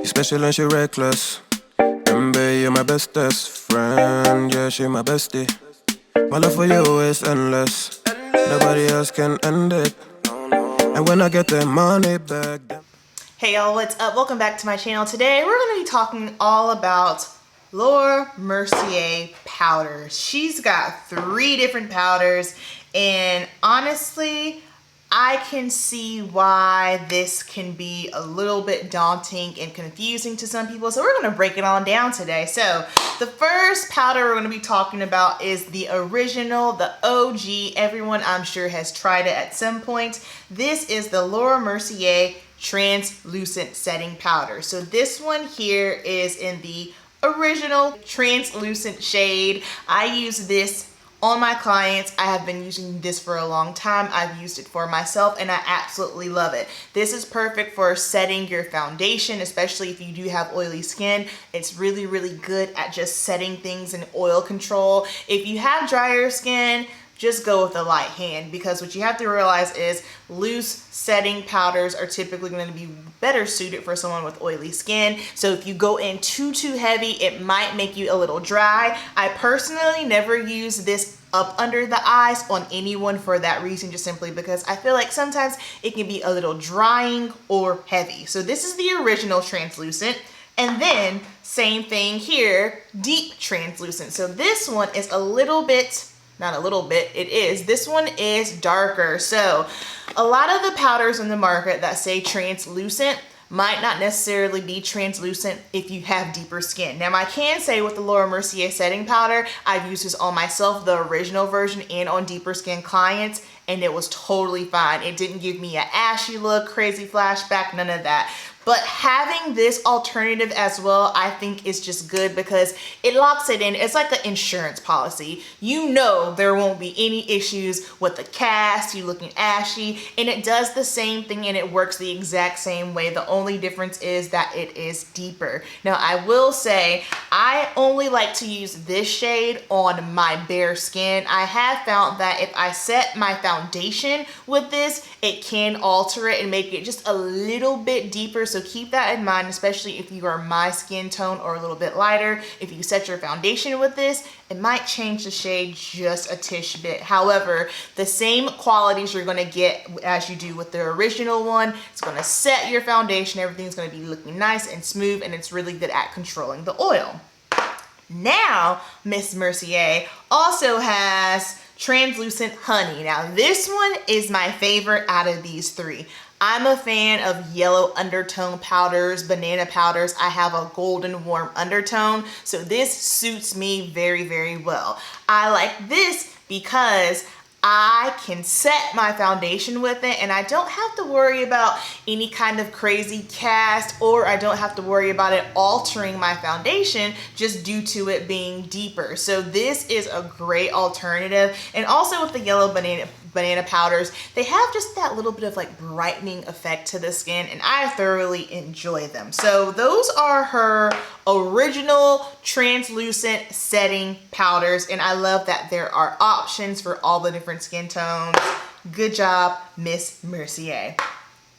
You special and she reckless. Baby, you're my bestest friend. Yeah, she my bestie. My love for you is endless. Nobody else can end it. And when I get the money back. Hey y'all, what's up? Welcome back to my channel. Today we're going to be talking all about Laura Mercier powders. She's got 3 different powders, and honestly, I can see why this can be a little bit daunting and confusing to some people. So we're going to break it on down today. So the first powder we're going to be talking about is the original, the OG. Everyone I'm sure has tried it at some point. This is the Laura Mercier translucent setting powder. So this one here is in the original translucent shade. I use this on my clients. I have been using this for a long time. I've used it for myself and I absolutely love it. This is perfect for setting your foundation, especially if you do have oily skin. It's really, really good at just setting things in oil control. If you have drier skin, just go with a light hand, because what you have to realize is loose setting powders are typically going to be better suited for someone with oily skin. So if you go in too heavy, it might make you a little dry. I personally never use this up under the eyes on anyone for that reason, just simply because I feel like sometimes it can be a little drying or heavy. So this is the original translucent. And then same thing here, deep translucent. So this one is a little bit, not a little bit, it is. This one is darker. So a lot of the powders in the market that say translucent might not necessarily be translucent if you have deeper skin. Now I can say with the Laura Mercier setting powder, I've used this on myself, the original version, and on deeper skin clients, and it was totally fine. It didn't give me an ashy look, crazy flashback, none of that. But having this alternative as well, I think is just good because it locks it in. It's like an insurance policy. You know there won't be any issues with the cast, you looking ashy, and it does the same thing and it works the exact same way. The only difference is that it is deeper. Now I will say, I only like to use this shade on my bare skin. I have found that if I set my foundation with this, it can alter it and make it just a little bit deeper. So keep that in mind, especially if you are my skin tone or a little bit lighter. If you set your foundation with this, it might change the shade just a tish bit. However, the same qualities you're gonna get as you do with the original one. It's gonna set your foundation, everything's gonna be looking nice and smooth, and it's really good at controlling the oil. Now, Miss Mercier also has translucent honey. Now this one is my favorite out of these 3. I'm a fan of yellow undertone powders, banana powders. I have a golden warm undertone, so this suits me very, very well. I like this because I can set my foundation with it and I don't have to worry about any kind of crazy cast, or I don't have to worry about it altering my foundation just due to it being deeper. So this is a great alternative. And also with the yellow banana powders, they have just that little bit of like brightening effect to the skin, and I thoroughly enjoy them. So those are her original translucent setting powders, and I love that there are options for all the different skin tones. Good job, Miss Mercier.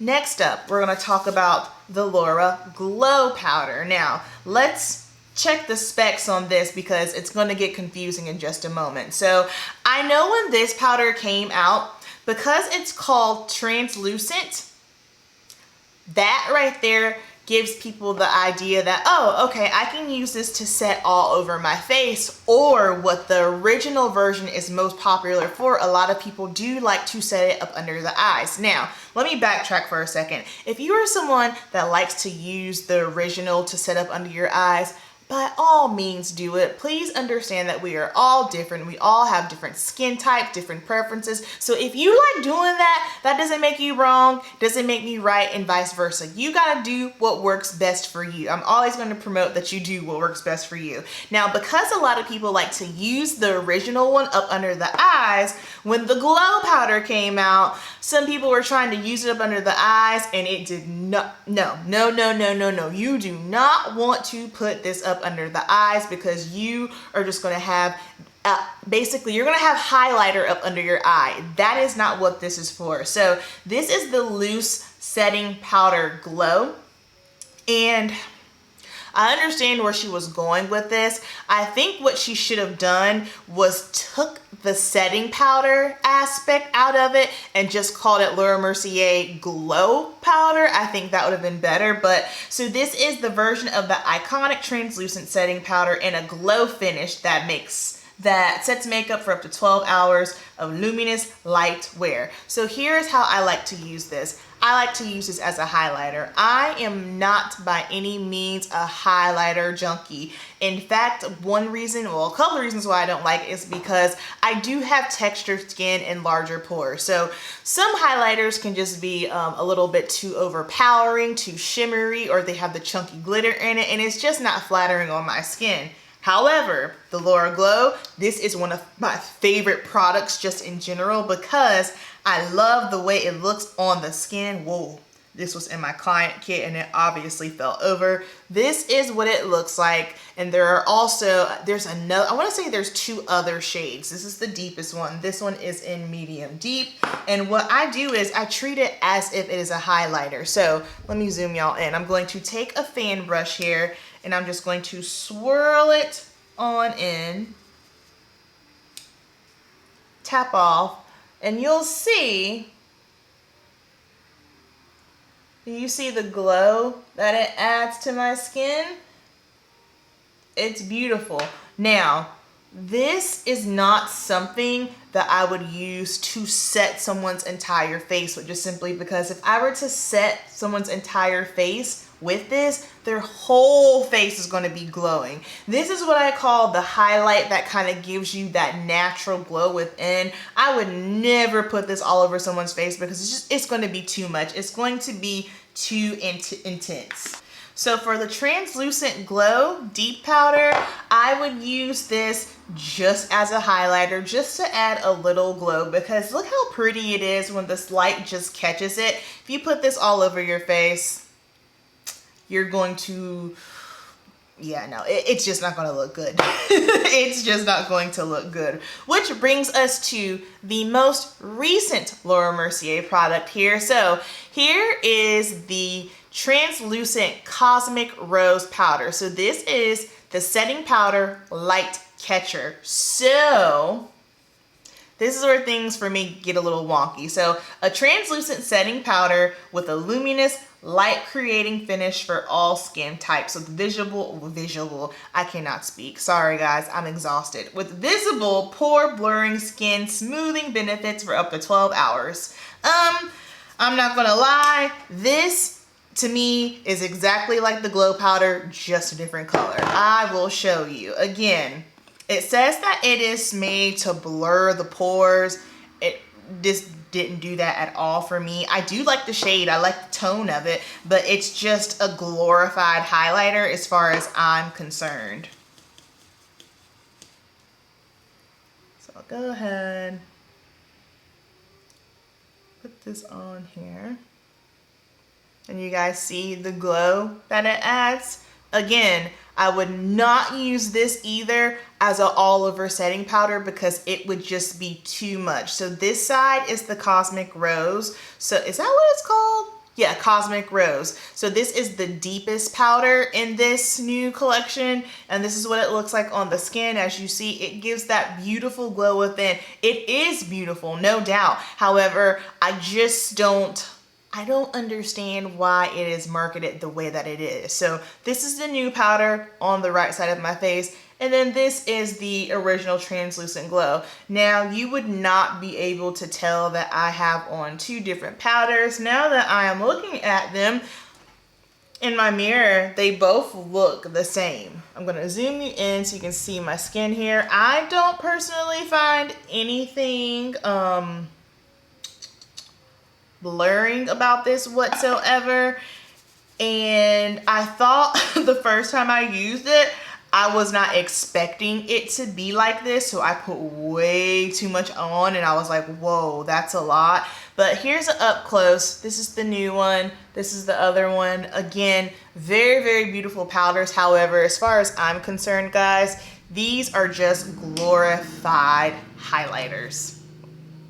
Next up, we're going to talk about the Laura Glow powder. Now let's check the specs on this because it's going to get confusing in just a moment. So I know when this powder came out, because it's called translucent, that right there gives people the idea that, oh, okay, I can use this to set all over my face, or what the original version is most popular for. A lot of people do like to set it up under the eyes. Now, let me backtrack for a second. If you are someone that likes to use the original to set up under your eyes, by all means do it. Please understand that we are all different. We all have different skin types, different preferences. So if you like doing that, that doesn't make you wrong, doesn't make me right, and vice versa. You gotta do what works best for you. I'm always gonna promote that you do what works best for you. Now, because a lot of people like to use the original one up under the eyes, when the Glow powder came out, some people were trying to use it up under the eyes and it did not, no. You do not want to put this up under the eyes because you are just going to have basically you're going to have highlighter up under your eye. That is not what this is for. So this is the loose setting powder Glow. And I understand where she was going with this. I think what she should have done was took the setting powder aspect out of it and just called it Laura Mercier Glow Powder. I think that would have been better. But so this is the version of the iconic translucent setting powder in a glow finish that sets makeup for up to 12 hours of luminous light wear. So here's how I like to use this. I like to use this as a highlighter. I am not by any means a highlighter junkie. In fact, a couple of reasons why I don't like it is because I do have textured skin and larger pores. So some highlighters can just be a little bit too overpowering, too shimmery, or they have the chunky glitter in it, and it's just not flattering on my skin. However, the Laura Glow, this is one of my favorite products just in general because I love the way it looks on the skin. Whoa, this was in my client kit and it obviously fell over. This is what it looks like. And there are also, I want to say there's 2 other shades. This is the deepest one. This one is in medium deep. And what I do is I treat it as if it is a highlighter. So let me zoom y'all in. I'm going to take a fan brush here and I'm just going to swirl it on in, tap off, and you'll see, you see the glow that it adds to my skin? It's beautiful. Now, this is not something that I would use to set someone's entire face with, just simply because if I were to set someone's entire face with this, their whole face is going to be glowing. This is what I call the highlight that kind of gives you that natural glow within. I would never put this all over someone's face because it's going to be too much. It's going to be too intense. So for the translucent glow deep powder, I would use this just as a highlighter, just to add a little glow, because look how pretty it is when this light just catches it. If you put this all over your face, you're going to, it's just not going to look good. It's just not going to look good. Which brings us to the most recent Laura Mercier product here. So here is the translucent cosmic rose powder. So this is the setting powder light catcher. So this is where things for me get a little wonky. So a translucent setting powder with a luminous light creating finish for all skin types. So visual, I cannot speak. Sorry guys, I'm exhausted. With visible pore blurring skin smoothing benefits for up to 12 hours. I'm not gonna lie, this to me is exactly like the glow powder, just a different color. I will show you. Again, it says that it is made to blur the pores. This didn't do that at all for me. I do like the shade, I like the tone of it, but it's just a glorified highlighter as far as I'm concerned. So I'll go ahead, put this on here. And you guys see the glow that it adds? Again, I would not use this either as an all over setting powder because it would just be too much. So this side is the Cosmic Rose. So is that what it's called? Yeah, Cosmic Rose. So this is the deepest powder in this new collection. And this is what it looks like on the skin. As you see, it gives that beautiful glow within. It is beautiful, no doubt. However, I don't understand why it is marketed the way that it is. So this is the new powder on the right side of my face. And then this is the original translucent glow. Now you would not be able to tell that I have on 2 different powders. Now that I am looking at them in my mirror, they both look the same. I'm gonna zoom you in so you can see my skin here. I don't personally find anything, blurring about this whatsoever, and I thought the first time I used it I was not expecting it to be like this, so I put way too much on and I was like, whoa, that's a lot. But here's an up close. This is the new one, this is the other one. Again, very, very beautiful powders. However, as far as I'm concerned, guys, these are just glorified highlighters.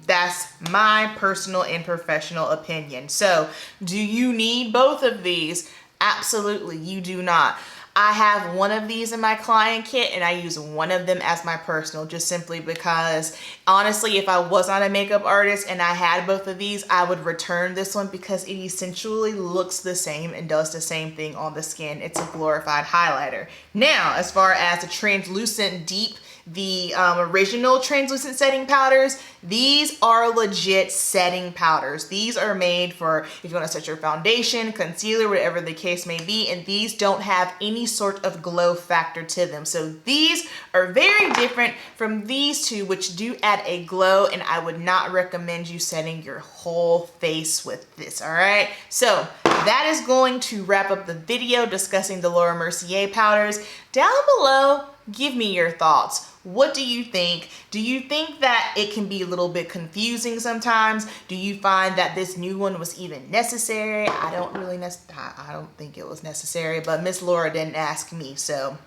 That's my personal and professional opinion. So do you need both of these? Absolutely, you do not. I have one of these in my client kit and I use one of them as my personal, just simply because honestly, if I was not a makeup artist and I had both of these, I would return this one because it essentially looks the same and does the same thing on the skin. It's a glorified highlighter. Now, as far as the translucent deep, the original translucent setting powders, these are legit setting powders. These are made for if you want to set your foundation, concealer, whatever the case may be, and these don't have any sort of glow factor to them. So these are very different from these two, which do add a glow, and I would not recommend you setting your whole face with this, all right? So that is going to wrap up the video discussing the Laura Mercier powders. Down below, give me your thoughts. What do you think? Do you think that it can be a little bit confusing sometimes? Do you find that this new one was even necessary? I don't think it was necessary, but Miss Laura didn't ask me, so.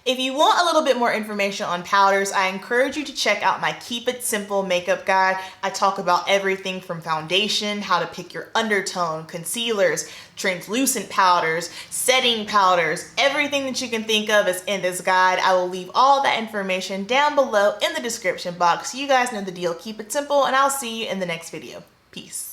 If you want a little bit more information on powders, I encourage you to check out my Keep It Simple makeup guide. I talk about everything from foundation, how to pick your undertone, concealers, translucent powders, setting powders, everything that you can think of is in this guide. I will leave all that information down below in the description box. You guys know the deal. Keep it simple, and I'll see you in the next video. Peace.